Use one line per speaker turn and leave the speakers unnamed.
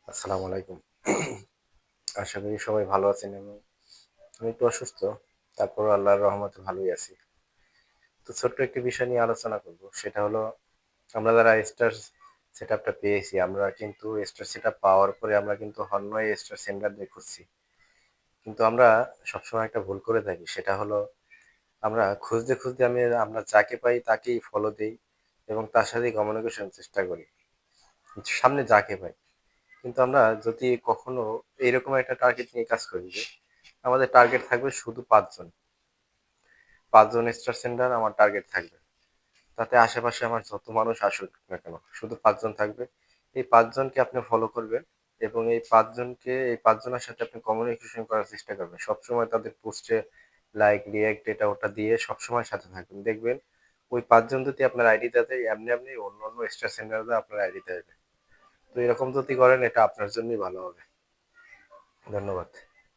আসসালামু আলাইকুম। আশা করি সবাই ভালো আছেন এবং আমি একটু অসুস্থ। তারপরও আল্লাহর রহমতে ভালোই আছি। তো ছোট্ট একটি বিষয় নিয়ে আলোচনা করব। সেটা হলো আমরা যারা স্টার সেটআপটা পেয়েছি, আমরা কিন্তু স্টার সেটআপ পাওয়ার পরে আমরা কিন্তু হন্যই স্টার সেন্ডার দিয়ে খুঁজছি। কিন্তু আমরা সবসময় একটা ভুল করে থাকি। সেটা হলো আমরা খুঁজতে আমরা যাকে পাই তাকেই ফলো দেই এবং তার সাথেই কমিউনিকেশন চেষ্টা করি। সামনে যাকে পাই। কিন্তু আমরা যদি কখনো এইরকম একটা টার্গেট নিয়ে কাজ করি যে আমাদের টার্গেট থাকবে শুধু ৫ জন। ৫ জন স্টার সেন্ডার আমার টার্গেট থাকবে। তাতে আশেপাশে আমার যত মানুষ আসুক না কেন, শুধু ৫ জন থাকবে। এই ৫ জনকে আপনি ফলো করবেন এবং এই ৫ জনের সাথে আপনি কমিউনিকেশন করার চেষ্টা করবেন। সবসময় তাদের পোস্টে লাইক, রিঅ্যাক্ট এটা ওটা দিয়ে সবসময় সাথে থাকবেন। দেখবেন ওই ৫ জন যদি আপনার আইডিটা দেয়, এমনি অন্যান্য স্টার সেন্ডাররা আপনার আইডিতে আসবে। তো এরকম যদি করেন এটা আপনার জন্যই ভালো হবে। ধন্যবাদ।